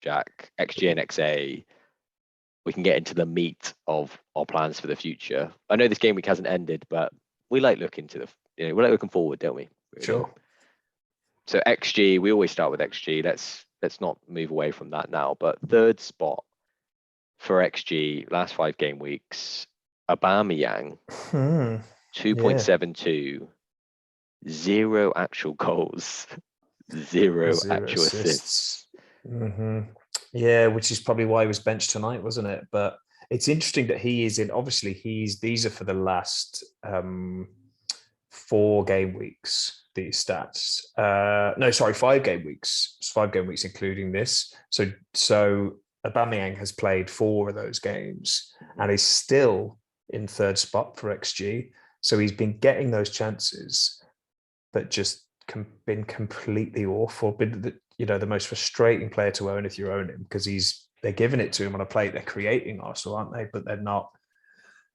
Jack, XG and XA, we can get into the meat of our plans for the future. I know this game week hasn't ended, but we like looking to we like looking forward, don't we? Really? Sure. So XG, we always start with XG. Let's not move away from that now. But third spot for XG, last 5 game weeks, Aubameyang, 2.72, 0 actual goals, 0 actual assists. Yeah, which is probably why he was benched tonight, wasn't it? But it's interesting that he is in. Obviously, these are for the last 4 game weeks. These stats. No, sorry, 5 game weeks. It's 5 game weeks, including this. So Aubameyang has played 4 of those games and is still in third spot for XG. So he's been getting those chances, but just been completely awful. Been the most frustrating player to own if you own him, because they're giving it to him on a plate. They're creating Arsenal, aren't they? But they're not.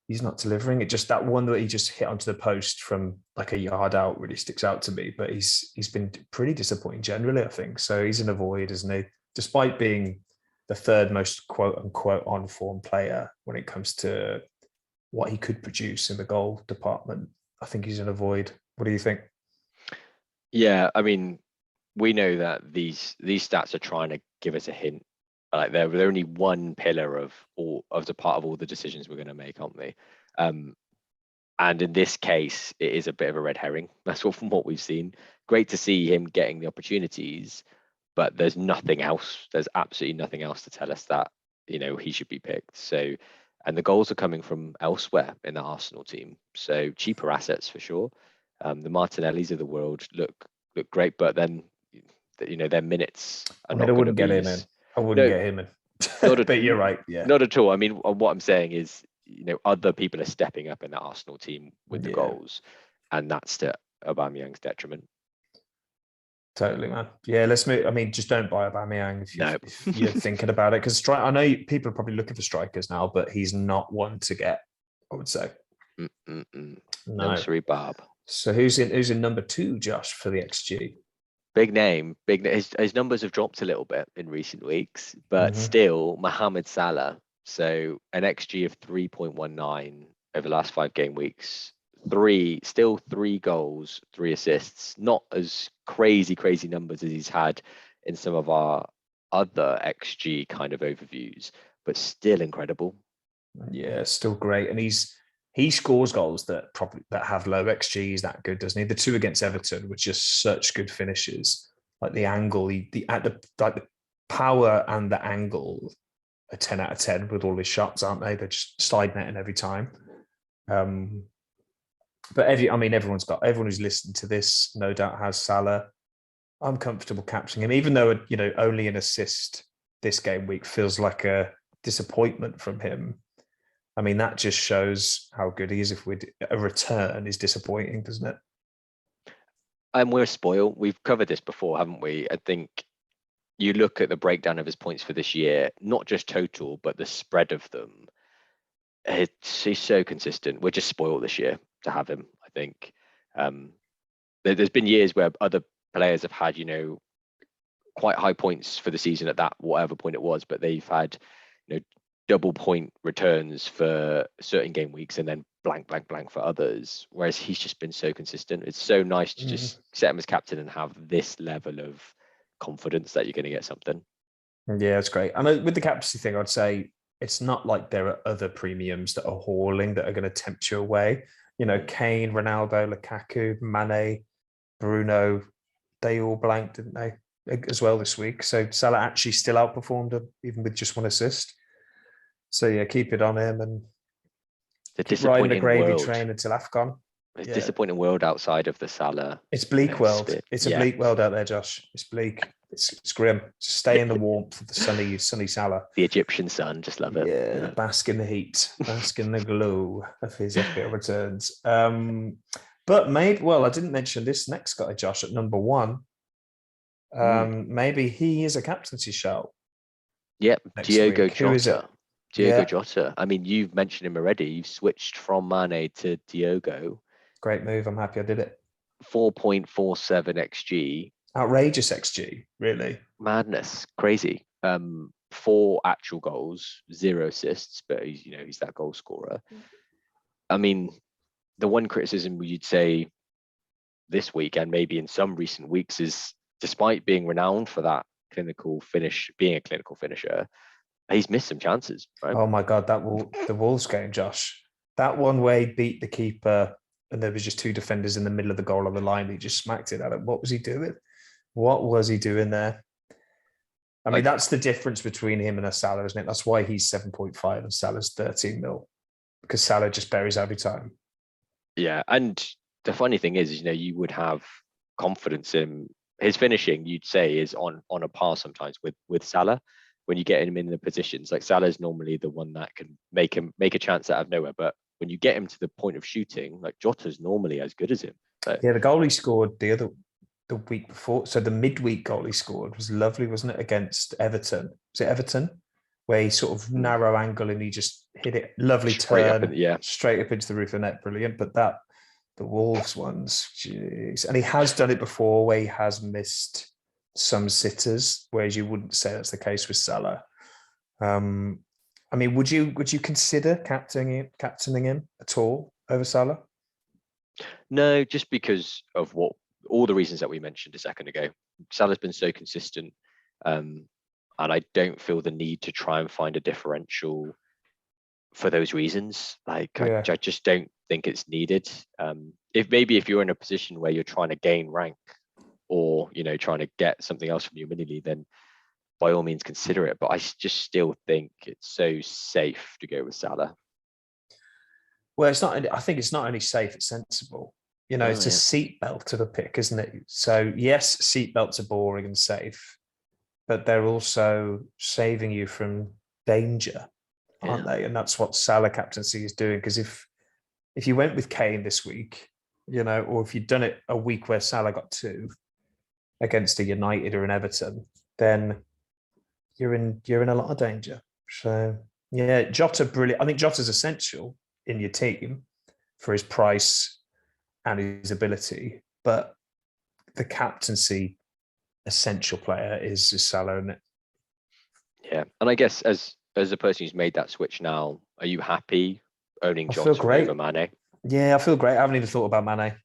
He's not delivering it. Just that one that he just hit onto the post from like a yard out really sticks out to me. But he's been pretty disappointing generally, I think. So he's in a void, isn't he? Despite being the third most quote unquote on form player when it comes to what he could produce in the goal department, I think he's in a void. What do you think? Yeah, I mean, we know that these stats are trying to give us a hint. Like they're only one pillar of the part of all the decisions we're going to make, aren't they? And in this case, it is a bit of a red herring. That's what from what we've seen. Great to see him getting the opportunities, but there's nothing else. There's absolutely nothing else to tell us that he should be picked. So, and the goals are coming from elsewhere in the Arsenal team. So cheaper assets for sure. The Martinellis of the world look great, but then their minutes are not going to be. I wouldn't get him in. But you're right. Yeah. Not at all. I mean, what I'm saying is, other people are stepping up in the Arsenal team with the goals, and that's to Aubameyang's detriment. Totally, man. Yeah, let's move. I mean, just don't buy Aubameyang if you're thinking about it, because I know people are probably looking for strikers now, but he's not one to get, I would say. No, sorry, Bob. So who's in number 2, Josh, for the XG? Big name. His numbers have dropped a little bit in recent weeks, but still Mohamed Salah. So an XG of 3.19 over the last 5 game weeks. 3 goals, 3 assists. Not as crazy numbers as he's had in some of our other XG kind of overviews, but still incredible. Yeah, still great. And he scores goals that have low XGs that good, doesn't he? The 2 against Everton were just such good finishes. Like the angle, the power and the angle are 10 out of 10 with all his shots, aren't they? They're just side netting every time. But everyone who's listened to this no doubt has Salah. I'm comfortable capturing him, even though only an assist this game week feels like a disappointment from him. I mean, that just shows how good he is. If a return is disappointing, doesn't it? And we're spoiled. We've covered this before, haven't we? I think you look at the breakdown of his points for this year, not just total, but the spread of them. He's so consistent. We're just spoiled this year to have him, I think. There's been years where other players have had, quite high points for the season at that whatever point it was, but they've had, double point returns for certain game weeks and then blank for others, whereas he's just been so consistent. It's so nice to just set him as captain and have this level of confidence that you're going to get something. Yeah, it's great. And with the captaincy thing, I'd say it's not like there are other premiums that are hauling that are going to tempt you away. Kane, Ronaldo, Lukaku, Mane, Bruno, they all blanked, didn't they, as well this week? So Salah actually still outperformed him, even with just 1 assist. So yeah, keep it on him and keep riding the gravy train until AFCON. It's disappointing world outside of the Salah. It's bleak world. It's a bleak world out there, Josh. It's bleak. It's grim. Just stay in the warmth of the sunny Salah. The Egyptian sun, just love it. Yeah, bask in the heat, bask in the glow of his FPL returns. But I didn't mention this next guy, Josh, at number 1. Maybe he is a captaincy shout. Yep, Diogo Jota. Who is it? Diogo Jota. I mean, you've mentioned him already. You've switched from Mane to Diogo. Great move. I'm happy I did it. 4.47 XG. Outrageous XG, really. Madness. Crazy. 4 actual goals, 0 assists, but he's that goal scorer. I mean, the one criticism you'd say this week and maybe in some recent weeks is, despite being renowned for that clinical finish, being a clinical finisher, he's missed some chances, right? Oh my God, the Wolves game, Josh. That one where he beat the keeper and there was just 2 defenders in the middle of the goal on the line. He just smacked it at him. What was he doing? What was he doing there? I mean, that's the difference between him and a Salah, isn't it? That's why he's 7.5 and Salah's 13 mil, because Salah just buries every time. Yeah, and the funny thing is, you would have confidence in his finishing. You'd say is on a par sometimes with Salah. When you get him in the positions, like Salah's normally the one that can make a chance out of nowhere. But when you get him to the point of shooting, like Jota's normally as good as him. So. Yeah, the goal he scored the week before, so the midweek goal he scored was lovely, wasn't it? Against Everton. Was it Everton? Where he sort of narrow angle and he just hit it, lovely straight turn, straight up into the roof of the net, brilliant. But the Wolves ones, jeez. And he has done it before where he has missed some sitters, whereas you wouldn't say that's the case with Salah. I mean, would you consider captaining him at all over Salah? No, just because of all the reasons that we mentioned a second ago. Salah's been so consistent, and I don't feel the need to try and find a differential for those reasons. I just don't think it's needed. If you're in a position where you're trying to gain rank or trying to get something else from your mini league, then by all means consider it. But I just still think it's so safe to go with Salah. Well, it's not. I think it's not only safe; it's sensible. It's a seatbelt of a pick, isn't it? So yes, seatbelts are boring and safe, but they're also saving you from danger, aren't they? And that's what Salah captaincy is doing. Because if you went with Kane this week, or if you'd done it a week where Salah got 2 against a United or an Everton, then you're in a lot of danger. So yeah, Jota brilliant. I think Jota's essential in your team for his price and his ability, but the captaincy essential player is Salah, isn't it? Yeah, and I guess as a person who's made that switch now, are you happy owning Jota over Mane? Yeah, I feel great. I haven't even thought about Mane.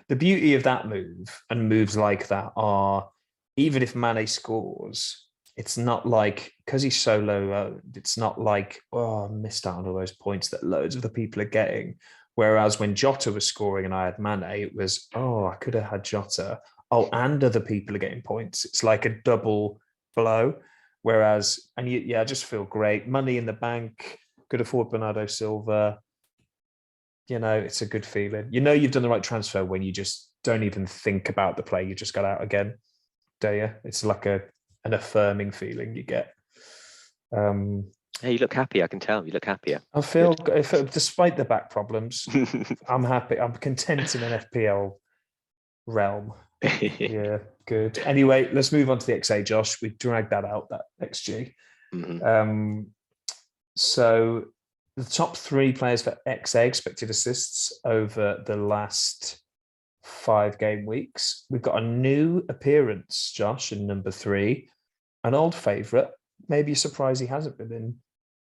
The beauty of that move and moves like that are, even if Mane scores, it's not like, because he's so low owned, it's not like, I missed out on all those points that loads of the people are getting. Whereas when Jota was scoring and I had Mane, it was, I could have had Jota. Oh, and other people are getting points. It's like a double blow. Whereas, I just feel great. Money in the bank, could afford Bernardo Silva. It's a good feeling. You've done the right transfer when you just don't even think about the play. You just got out again, do you? It's like an affirming feeling you get. Hey, you look happy. I can tell you look happier. I feel, despite the back problems, I'm happy. I'm content in an FPL realm. Yeah, good. Anyway, let's move on to the XA, Josh. We dragged that out, that XG. Mm-hmm. So the top 3 players for XA expected assists over the last 5 game weeks. We've got a new appearance, Josh, in number 3, an old favourite. Maybe you're surprised he hasn't been in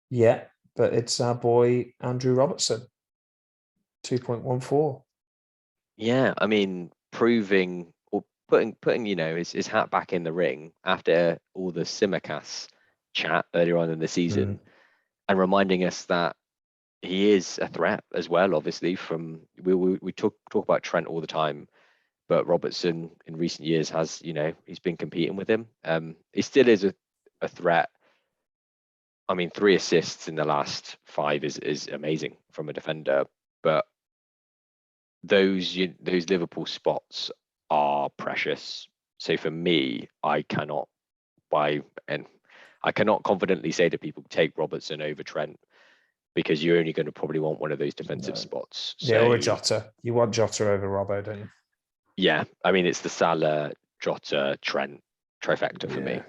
yet, but it's our boy Andrew Robertson, 2.14. Yeah, I mean, proving or putting his hat back in the ring after all the Simicast chat earlier on in the season, and reminding us that he is a threat as well. Obviously, we talk about Trent all the time, but Robertson in recent years has he's been competing with him. He still is a threat. I mean, 3 assists in the last 5 is amazing from a defender, but those Liverpool spots are precious. So for me, I cannot confidently say to people take Robertson over Trent, because you're only going to probably want one of those defensive spots. Yeah, or a Jota. You want Jota over Robbo, don't you? Yeah, I mean, it's the Salah, Jota, Trent trifecta for me.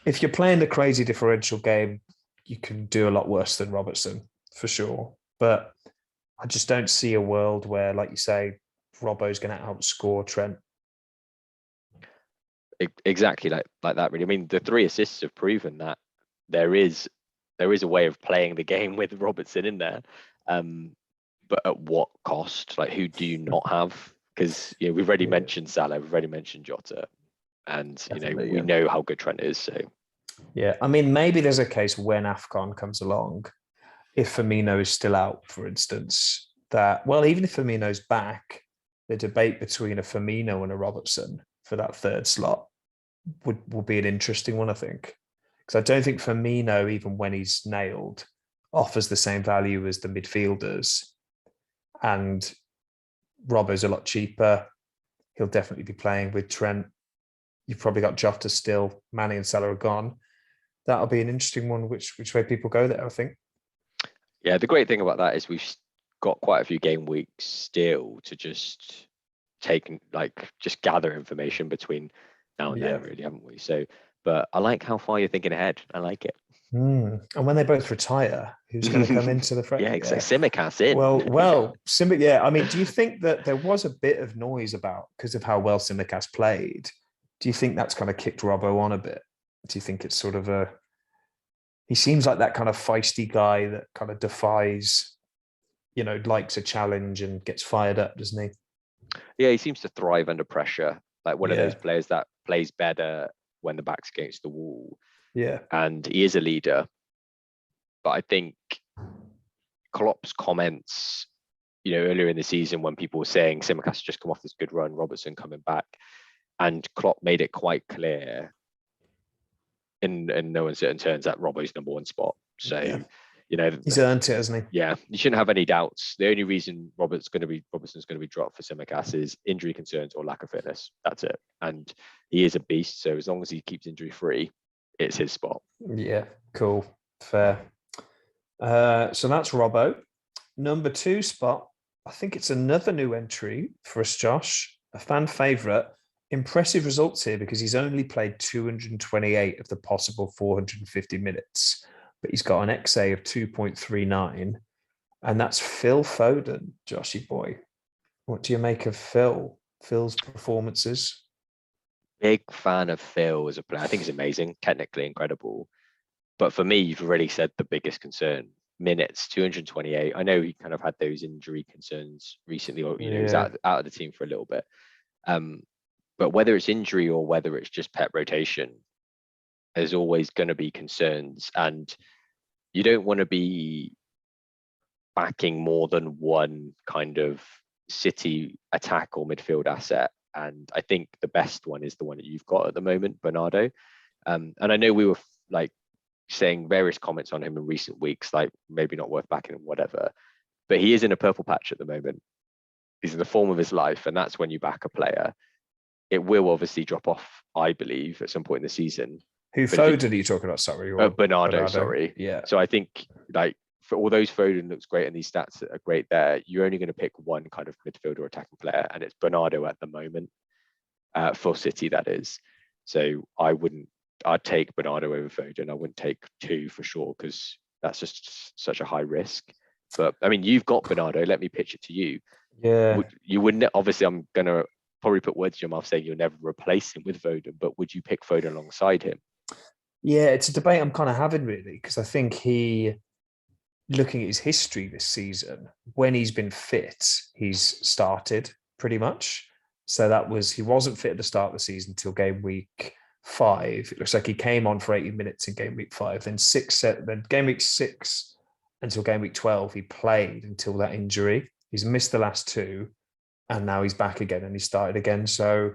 If you're playing the crazy differential game, you can do a lot worse than Robertson, for sure. But I just don't see a world where, like you say, Robbo's going to outscore Trent. Exactly like that. Really, I mean, the 3 assists have proven that there is a way of playing the game with Robertson in there. But at what cost? Like, who do you not have? Because we've already Yeah, mentioned Salah, we've already mentioned Jota, and definitely. we Yeah. know how good Trent is. So Yeah. I mean, maybe there's a case when AFCON comes along, if Firmino is still out, for instance, that, well, even if Firmino's back, the debate between a Firmino and a Robertson for that third slot would be an interesting one, I think. Because I don't think Firmino, even when he's nailed, offers the same value as the midfielders. And Robbo's a lot cheaper. He'll definitely be playing with Trent. You've probably got Jota still. Manny and Salah are gone. That'll be an interesting one, which way people go there, I think. yeah, the great thing about that is we've got quite a few game weeks still to just just gather information between now and Yeah. then, really, haven't we? So, but I like how far you're thinking ahead. I like it. And when they both retire, who's going to come into the front? Yeah, Yeah. exactly. Simicast in. Well, Simic. Yeah, I mean, do you think that there was a bit of noise about because of how well Simicast played? Do you think that's kind of kicked Robbo on a bit? Do you think it's sort of a? He seems like that kind of feisty guy that kind of defies, likes a challenge and gets fired up, doesn't he? Yeah, he seems to thrive under pressure. Like one of those Yeah, players that plays better when the back's against the wall. yeah, And he is a leader. But I think Klopp's comments, earlier in the season when people were saying Simicast just come off this good run, Robertson coming back, and Klopp made it quite clear in no uncertain terms that Robbo's #1 spot. yeah. So, He's earned it, hasn't he? yeah, you shouldn't have any doubts. The only reason Robertson's going to be dropped for Simicast is injury concerns or lack of fitness. That's it. And he is a beast. So as long as he keeps injury free, it's his spot. Yeah, cool, fair. So that's Robbo. Number 2 spot, I think it's another new entry for us, Josh, a fan favourite. Impressive results here because he's only played 228 of the possible 450 minutes, but he's got an XA of 2.39, and that's Phil Foden, Joshy boy. What do you make of Phil's performances? Big fan of Phil as a player. I think he's amazing, technically incredible. But for me, you've already said the biggest concern. Minutes, 228. I know he kind of had those injury concerns recently, or he was out of the team for a little bit. But whether it's injury or whether it's just pep rotation, there's always going to be concerns, and you don't want to be backing more than one kind of City attack or midfield asset. And I think the best one is the one that you've got at the moment, Bernardo. And I know we were like saying various comments on him in recent weeks, like maybe not worth backing and whatever, but he is in a purple patch at the moment. He's in the form of his life, and that's when you back a player. It will obviously drop off, I believe, at some point in the season. Who But if Foden are you talking about? Sorry, or Bernardo, sorry. Yeah. So I think like for all those Foden looks great and these stats are great there, you're only going to pick one kind of midfield or attacking player, and it's Bernardo at the moment for City, that is. So I'd take Bernardo over Foden. I wouldn't take 2 for sure because that's just such a high risk. But I mean, you've got Bernardo. Let me pitch it to you. Yeah. You wouldn't, obviously, I'm going to probably put words in your mouth saying you'll never replace him with Foden, but would you pick Foden alongside him? Yeah, it's a debate I'm kind of having really because I think looking at his history this season, when he's been fit, he's started pretty much. So he wasn't fit at the start of the season until game week 5. It looks like he came on for 80 minutes in game week 5, then game week 6 until game week 12, he played until that injury. He's missed the last 2, and now he's back again and he started again. So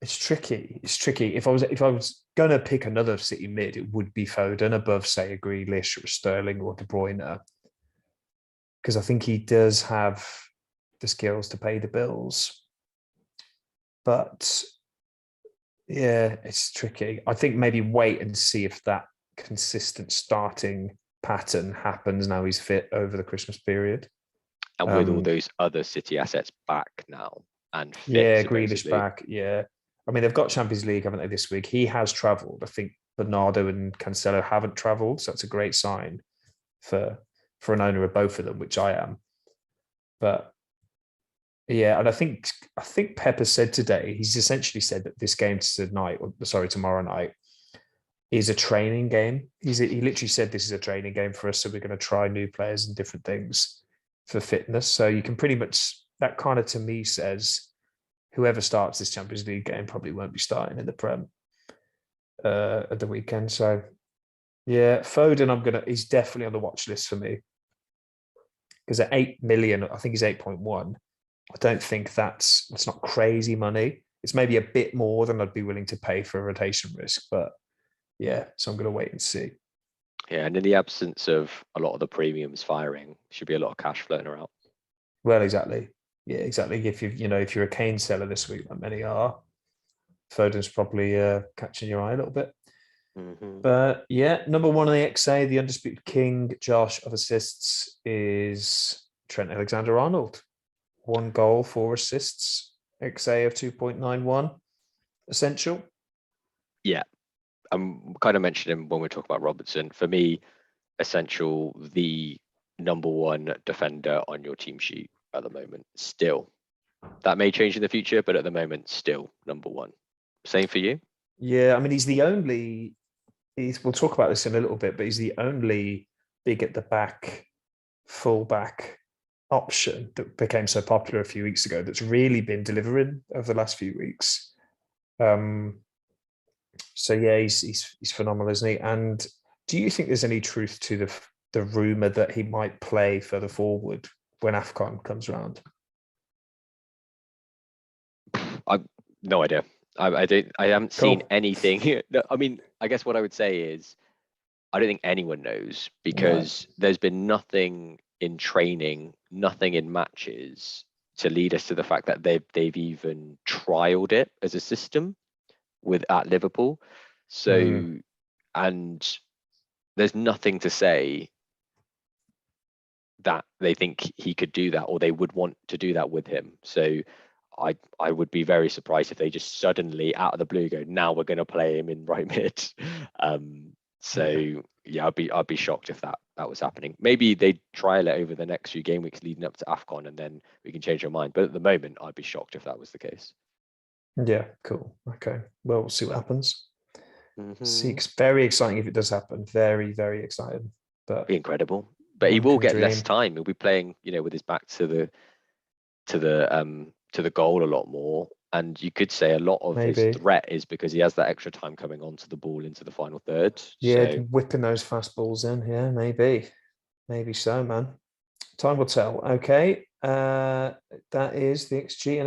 it's tricky. It's tricky. If I was going to pick another City mid, it would be Foden above, say, a Grealish or a Sterling or De Bruyne, because I think he does have the skills to pay the bills. But yeah, it's tricky. I think maybe wait and see if that consistent starting pattern happens now he's fit over the Christmas period. And with all those other City assets back now and fit, yeah, supposedly. Grealish back. Yeah, I mean they've got Champions League, haven't they, this week? He has travelled. I think Bernardo and Cancelo haven't travelled, so that's a great sign for an owner of both of them, which I am. But Yeah, and I think Pepper said today, he's essentially said that this game tonight, or sorry, tomorrow night, is a training game. He literally said this is a training game for us, so we're going to try new players and different things for fitness. So you can pretty much, that kind of to me says whoever starts this Champions League game probably won't be starting in the Prem at the weekend. So yeah, Foden, he's definitely on the watch list for me because at 8 million, I think he's 8.1. I don't think that's not crazy money. It's maybe a bit more than I'd be willing to pay for a rotation risk, but yeah, so I'm going to wait and see. Yeah, and in the absence of a lot of the premiums firing, should be a lot of cash floating around. Well, exactly. Yeah, exactly. If you're a Kane seller this week, like many are, Foden's probably catching your eye a little bit. Mm-hmm. But yeah, number one in the XA, the undisputed king, Josh, of assists is Trent Alexander-Arnold. 1 goal, 4 assists, XA of 2.91. Essential. Yeah, I'm kind of mentioning when we talk about Robertson. For me, essential, the number one defender on your team sheet at the moment. Still, that may change in the future, but at the moment, still number one. Same for you? Yeah, I mean, we'll talk about this in a little bit, but he's the only big at the back fullback option that became so popular a few weeks ago that's really been delivering over the last few weeks. So yeah, he's phenomenal, isn't he? And do you think there's any truth to the rumor that he might play further forward when AFCON comes around? I've no idea. I haven't seen Cool. anything. I mean, I guess what I would say is I don't think anyone knows No. because there's been nothing in training, nothing in matches to lead us to the fact that they've even trialed it as a system at Liverpool. Mm, So, and there's nothing to say that they think he could do that or they would want to do that with him. So I would be very surprised if they just suddenly out of the blue go, now we're going to play him in right mid. yeah. So yeah, I'd be shocked if that was happening. Maybe they trial it over the next few game weeks leading up to AFCON and then we can change our mind. But at the moment, I'd be shocked if that was the case. Yeah, cool. Okay. Well, we'll see what happens. See, Mm-hmm. it's very exciting if it does happen. Very, very exciting. But Be incredible. But he one will can get less dream. time. He'll be playing, with his back to the goal a lot more. And you could say a lot of his Maybe. threat is because he has that extra time coming onto the ball into the final third. Yeah, So whipping those fast balls in. Yeah, maybe. Maybe so, man. Time will tell. Okay. That is the XG.